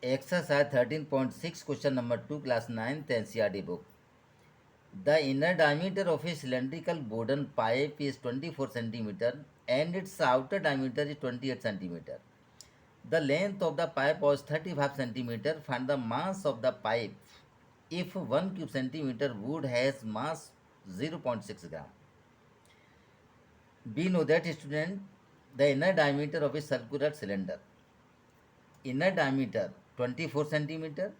Exercise 13.6 question number 2 class 9th NCERT book. The inner diameter of a cylindrical wooden pipe is 24 centimeter and its outer diameter is 28 centimeter. The length of the pipe was 35 centimeter. Find the mass of the pipe if 1 cube centimeter wood has mass 0.6 gram. We know that, student, the inner diameter of a circular cylinder. Inner diameter 24 centimetre.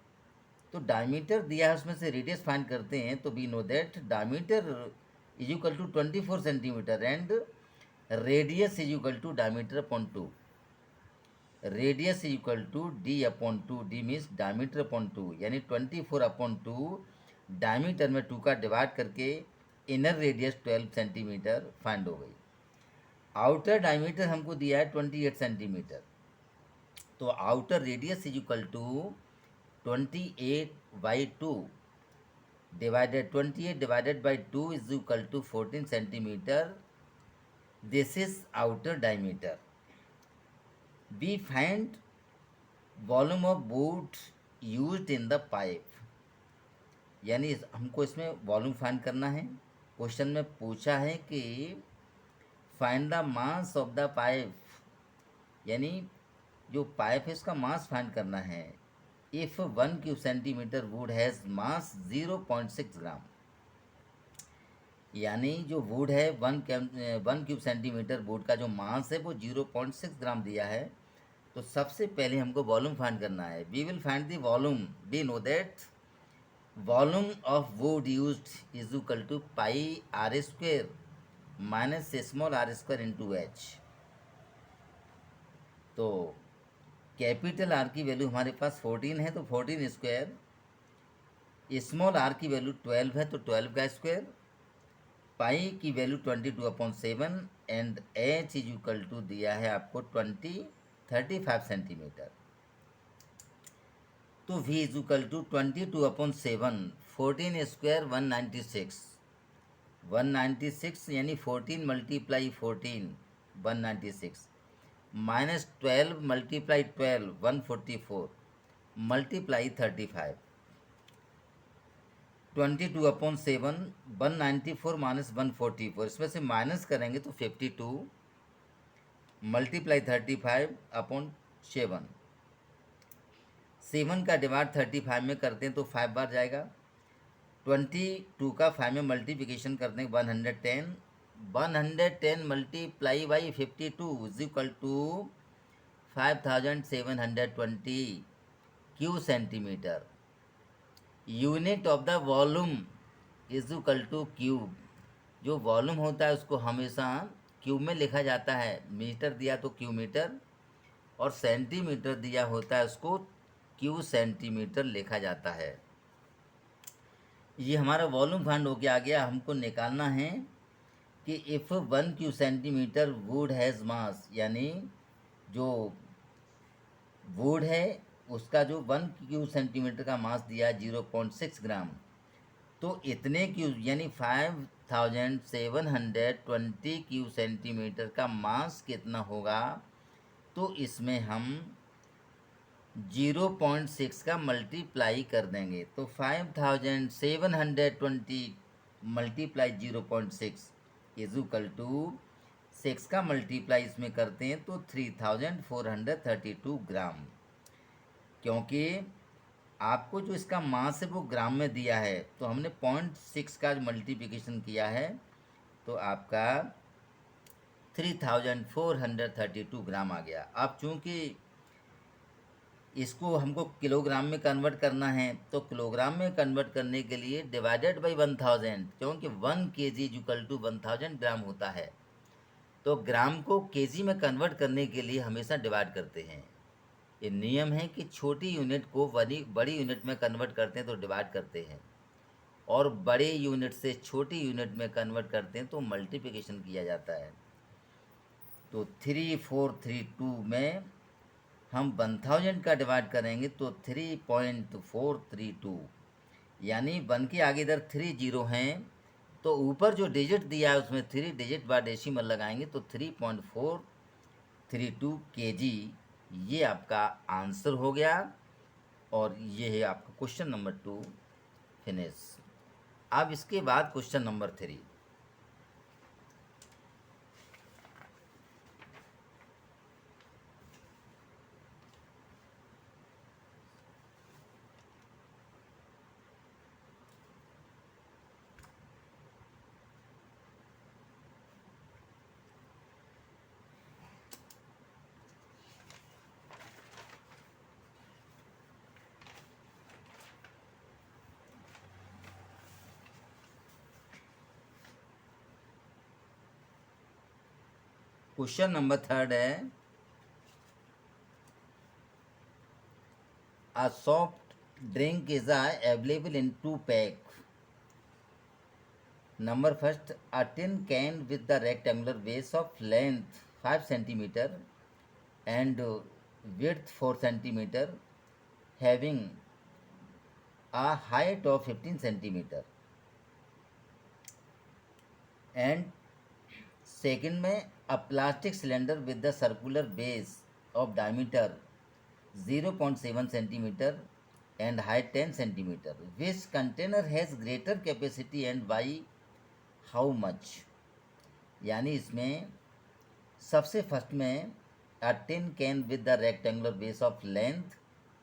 तो diameter दिया है, उसमें से radius find करते हैं. तो we know that diameter is equal to 24 centimetre and radius is equal to diameter upon 2. Radius is equal to D upon 2. D means diameter upon 2, यानी 24 upon 2 diameter में 2 का डिवाइड करके इनर रेडियस 12 सेंटीमीटर फाइंड हो गई. Outer diameter हमको दिया है 28 centimetre. तो outer radius is equal to 28/2 divided 28 divided by 2 is equal to 14 centimeter. This is outer diameter. We find volume of wood used in the pipe. यानी हमको इसमें volume find करना है. क्वेश्चन में पूछा है कि find the mass of the pipe, यानी जो पाइप है उसका मास फाइंड करना है. If 1 cube centimetre would has मास 0.6 ग्राम, यानी जो वुड है 1 क्यूब सेंटीमीटर वुड का जो मास है वो 0.6 ग्राम दिया है. तो सबसे पहले हमको वॉल्यूम फाइंड करना है. We will find the volume. We know that volume of wood used is equal to pi are square minus small R square into H. तो कैपिटल आर की वैल्यू हमारे पास 14 है, तो 14 स्क्वायर. स्मॉल आर की value 12 है, तो 12 का स्क्वायर. पाई की value 22/7 and H is equal to दिया है आपको 35 सेंटीमीटर. तो v is equal to 22/7. 14 square 196. 196 यानी 14 multiply 14 196 minus 12 multiply 12 144 multiply 35. 22/7 194 minus 144, इसमें से माइनस करेंगे तो 52 मल्टीप्लाई 35/7. 7 का डिवाइड 35 में करते हैं तो 5 बार जाएगा. 22 का 5 में मल्टीप्लिकेशन करते हैं 110. 110 multiply by 52 is equal to 5720 cube centimetre. Unit of the volume is equal to cube. जो वॉल्यूम होता है उसको हमेशा क्यूब में लिखा जाता है. मीटर दिया तो क्यू मीटर, और सेंटीमीटर दिया होता है उसको क्यू सेंटीमीटर लिखा जाता है. ये हमारा वॉल्यूम फाइंड हो गया. आ गया. हमको निकालना है कि if 1 Q centimetre would has मास, यानी जो वुड है उसका जो 1 क्यू सेंटीमीटर का मास दिया है 0.6 ग्राम. तो इतने क्यू यानी 5720 क्यू सेंटीमीटर का मास कितना होगा. तो इसमें हम 0.6 का मल्टीप्लाई कर देंगे. तो 5720 मल्टीप्लाई 0.6 इज इक्वल टू 6 का मल्टीप्लाई इसमें करते हैं तो 3432 ग्राम. क्योंकि आपको जो इसका मास है वो ग्राम में दिया है, तो हमने 0.6 का मल्टीप्लिकेशन किया है तो आपका 3432 ग्राम आ गया. अब चूँकि इसको हमको किलोग्राम में कन्वर्ट करना है, तो किलोग्राम में कन्वर्ट करने के लिए डिवाइडेड बाई 1000, क्योंकि 1 kg इक्वल टू 1000 ग्राम होता है. तो ग्राम को केजी में कन्वर्ट करने के लिए हमेशा डिवाइड करते हैं. ये नियम है कि छोटी यूनिट को बड़ी यूनिट में कन्वर्ट करते हैं तो डिवाइड करते हैं, और बड़े यूनिट से छोटी यूनिट में कन्वर्ट करते हैं तो मल्टीप्लिकेशन किया जाता है. तो 3432 में हम 1000 का डिवाइड करेंगे तो 3.432, यानी 1 के आगे इधर 3 जीरो हैं, तो ऊपर जो डिजिट दिया है उसमें 3 डिजिट बाद डेसिमल लगाएंगे तो 3.432 kg. ये आपका आंसर हो गया. और ये है आपका क्वेश्चन नंबर 2 फिनिश। अब इसके बाद क्वेश्चन नंबर 3। क्वेश्चन नंबर 3 है, a soft drink is available in 2 pack. Number first, a tin can with the rectangular base of length 5 centimeter and width 4 centimeter, having a height of 15 centimeter. And second में, a plastic cylinder with the circular base of diameter 0.7 centimeter and height 10 centimeter. Which container has greater capacity and by how much? यानी इसमें सबसे first में a tin can with the rectangular base of length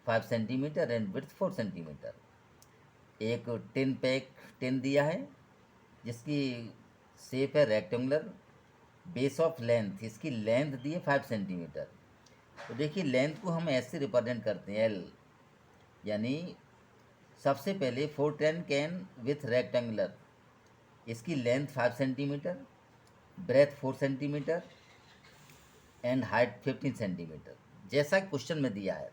5 centimeter and width 4 centimeter. एक tin pack tin दिया है जिसकी shape है rectangular, base of length, इसकी लेंथ दी है 5 सेंटीमीटर। तो देखिए लेंथ को हम ऐसे रिप्रेजेंट करते हैं एल, यानी सबसे पहले 4 टिन कैन विथ रेक्टेंगुलर, इसकी length 5 centimetre, breadth 4 centimetre and height 15 centimetre, जैसा क्वेश्चन में दिया है।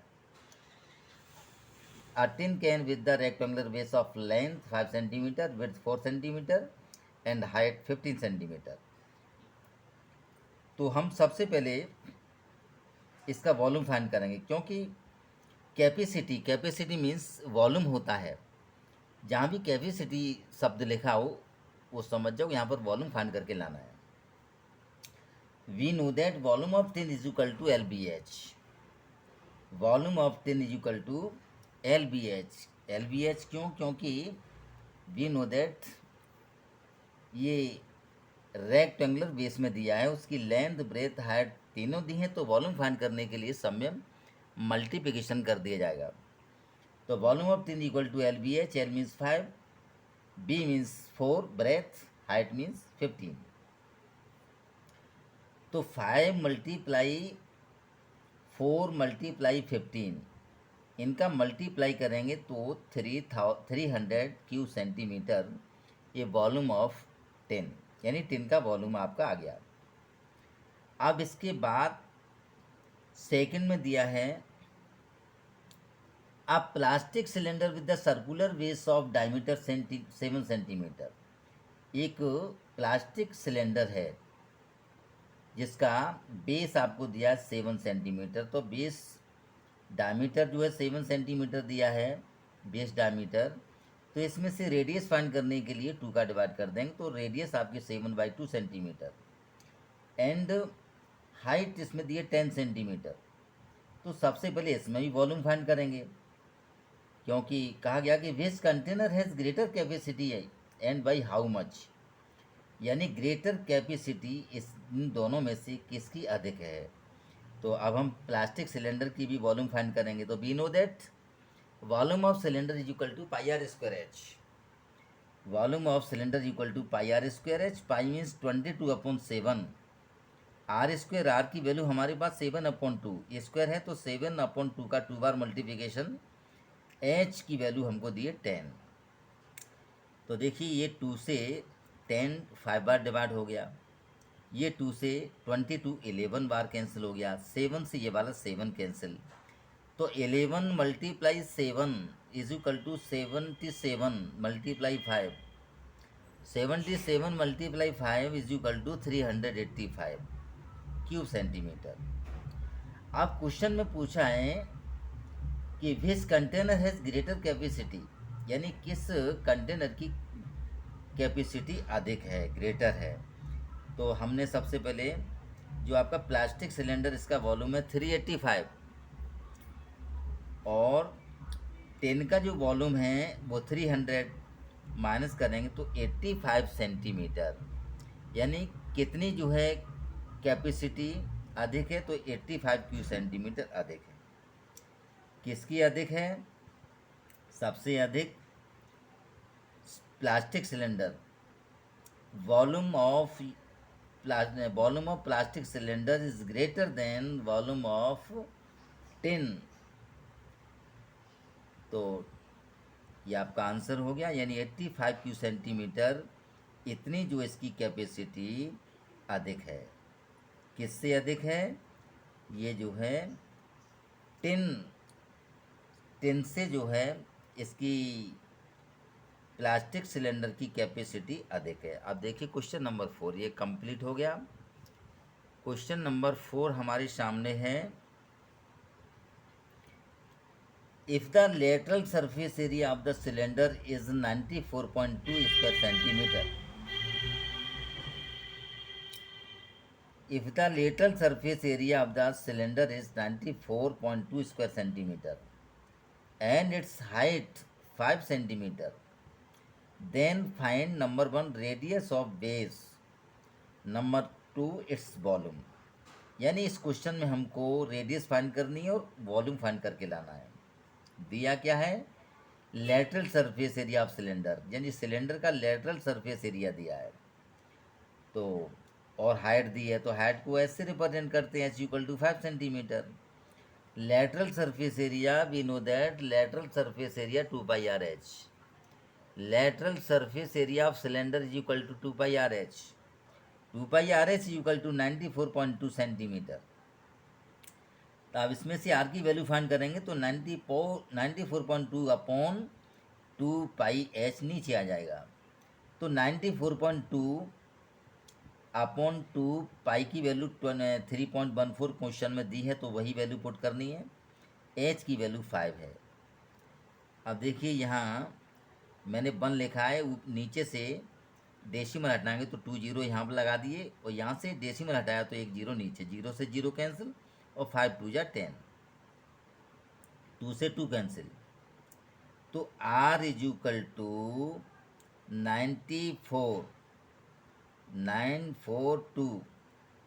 A tin can with the rectangular base of length 5 centimeter, width 4 centimeter and height 15 centimeter. तो हम सबसे पहले इसका वॉल्यूम फाइंड करेंगे, क्योंकि कैपेसिटी मीन्स वॉल्यूम होता है। जहाँ भी कैपेसिटी शब्द लिखा हो वो समझ जाओ यहाँ पर वॉल्यूम फाइंड करके लाना है। We know that volume of tin is equal to LBH। Volume of tin is equal to LBH क्यों? क्योंकि वी नो दैट ये रेक्टेंगुलर बेस में दिया है, उसकी लेंथ ब्रेथ हाइट तीनों दी हैं, तो वॉल्यूम फाइंड करने के लिए सब में मल्टीप्लिकेशन कर दिया जाएगा। तो volume of tin equal to LBH, L means 5, B means 4, breadth, height means 15। तो 5 मल्टीप्लाई 4 मल्टीप्लाई 15, इनका मल्टीप्लाई करेंगे तो 300 क्यूब सेंटीमीटर ये वॉल्यूम ऑफ टिन, यानी टिन का वॉल्यूम आपका आ गया। अब इसके बाद सेकंड में दिया है अ plastic cylinder with the circular base of diameter 7 centimetre. एक प्लास्टिक सिलेंडर है जिसका बेस आपको दिया 7 सेंटीमीटर, तो बेस डायमीटर जो है 7 सेंटीमीटर दिया है बेस डायमीटर, तो इसमें से रेडियस फाइंड करने के लिए 2 का डिवाइड कर देंगे, तो रेडियस आपकी 7/2 सेंटीमीटर एंड हाइट इसमें दी है 10 सेंटीमीटर। तो सबसे पहले इसमें भी वॉल्यूम फाइंड करेंगे, क्योंकि कहा गया कि which container has greater capacity and by how much, यानी ग्रेटर कैपेसिटी इन दोनों में से किसकी अधिक है। तो अब हम प्लास्टिक सिलेंडर की भी वॉल्यूम फाइंड करेंगे। तो we know that volume of cylinder is equal to pi are square h. Volume of cylinder equal to pi are square h. Pi means 22/7, r square, r की value हमारे पास 7/2, square है तो 7/2 का 2 बार multiplication, h की value हमको दी है 10। तो देखिए ये 2 से 10 5 बार डिवाइड हो गया, ये 2 से 22 11 बार कैंसिल हो गया, 7 से ये वाला 7 कैंसिल, तो 11 multiply 7 is equal to 77 multiply 5, 77 multiply 5 is equal to 385 cube centimetre. अब क्वेश्चन में पूछा है कि which container has greater capacity, यानी किस कंटेनर की कैपेसिटी अधिक है, ग्रेटर है। तो हमने सबसे पहले जो आपका प्लास्टिक सिलेंडर, इसका वॉल्यूम है 385 और 10 का जो वॉल्यूम है वो 300 माइनस करेंगे तो 85 सेंटीमीटर, यानी कितनी जो है कैपेसिटी अधिक है, तो 85 क्यू सेंटीमीटर अधिक है। किसकी अधिक है? सबसे अधिक plastic cylinder, volume of plastic cylinder is greater than volume of tin. तो ये आपका आंसर हो गया, यानी 85 क्यू सेंटीमीटर इतनी जो इसकी कैपेसिटी अधिक है। किससे अधिक है? ये जो है टिन से जो है इसकी प्लास्टिक सिलेंडर की कैपेसिटी अधिक है। अब देखिए क्वेश्चन नंबर 4, ये कंप्लीट हो गया। क्वेश्चन नंबर 4 हमारे सामने है, if the lateral surface area of the cylinder is 94.2 square centimetre, if the lateral surface area of the cylinder is 94.2 square centimeter and its height 5 centimeter, then find number 1 radius of base, number 2 its volume। यानी इस question में हमको radius find करनी है और volume find करके लाना है। दिया क्या है? Lateral surface area of cylinder, यानी सिलेंडर का लेटरल सरफेस एरिया दिया है, तो और हाइट दी है, तो हाइट को ऐसे रिप्रेजेंट करते हैं, h = 5 centimetre. Lateral surface area, we know that lateral surface area 2πRh, lateral surface area of cylinder is equal to 2πRh, 2πRh is equal to 94.2 centimetre. तो अब इसमें से आर की वैल्यू फाइंड करेंगे तो 94.2 अपॉन 2πh नीचे आ जाएगा, तो 94.2 अपॉन 2 पाई की वैल्यू 3.14 क्वेश्चन में दी है, तो वही वैल्यू पुट करनी है। एच की वैल्यू 5 है। अब देखिए यहाँ मैंने 1 लिखा है, नीचे से डेसिमल हटाएंगे तो 2 0 यहाँ पर लगा दिए, और यहाँ से डेसिमल हटाया तो 1 0 नीचे, 0 से 0 कैंसिल, और 5 2 जा 10, 2 से 2 कैंसिल, तो R is equal to 942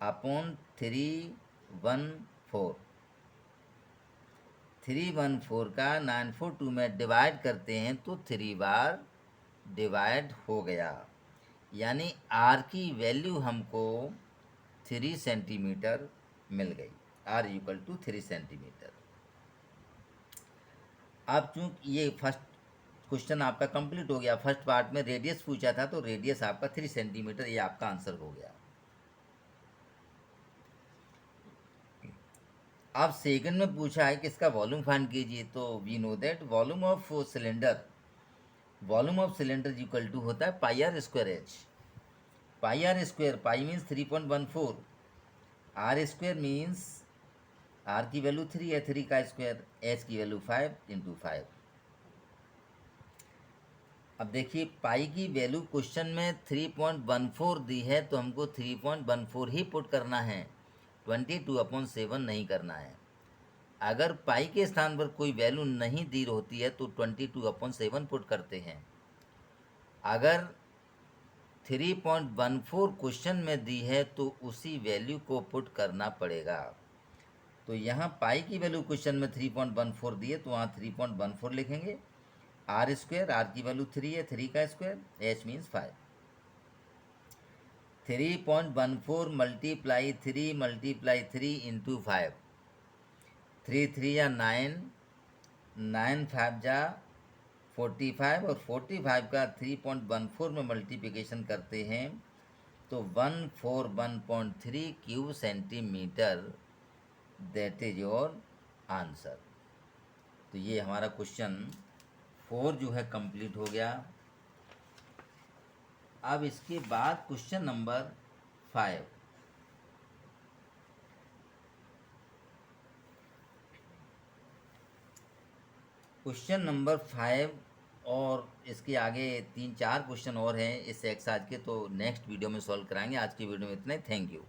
upon 314 का 942 में डिवाइड करते हैं तो 3 बार डिवाइड हो गया, यानी R की वैल्यू हमको 3 सेंटीमीटर मिल गई। R equal to 3 centimetre. अब चूंकि ये फर्स्ट क्वेश्चन आपका कंप्लीट हो गया, फर्स्ट पार्ट में रेडियस पूछा था, तो रेडियस आपका 3 सेंटीमीटर, ये आपका आंसर हो गया। अब सेकंड में पूछा है कि इसका वॉल्यूम फाइंड कीजिए, तो we know that volume of cylinder equal to होता है πr²h, πr², pi means 3.14, r² means r की वैल्यू 3 है, 3 का स्क्वायर, h की वैल्यू 5 × 5। अब देखिए पाई की वैल्यू क्वेश्चन में 3.14 दी है, तो हमको 3.14 ही पुट करना है, 22/7 नहीं करना है। अगर पाई के स्थान पर कोई वैल्यू नहीं दी होती है तो 22/7 पुट करते हैं। अगर 3.14 क्वेश्चन में दी है तो उसी वैल्यू को पुट करना पड़ेगा। तो यहाँ पाई की वैल्यू क्वेश्चन में 3.14 दी है, तो वहाँ 3.14 लिखेंगे। r², r की वैल्यू 3 है, 3 का square, h means 5, 3.14 multiply 3 multiply 3 into 5, 3 3 या 9, 9 5 जा 45, और 45 का 3.14 में मल्टीप्लिकेशन करते हैं तो 141.3 cube centimetre, that is your answer. तो ये हमारा क्वेश्चन 4 जो है कंप्लीट हो गया। अब इसके बाद क्वेश्चन नंबर 5, क्वेश्चन नंबर 5 और इसके आगे 3-4 क्वेश्चन और हैं इस एक्सरसाइज के, तो नेक्स्ट वीडियो में सॉल्व कराएंगे। आज की वीडियो में इतना ही। Thank you.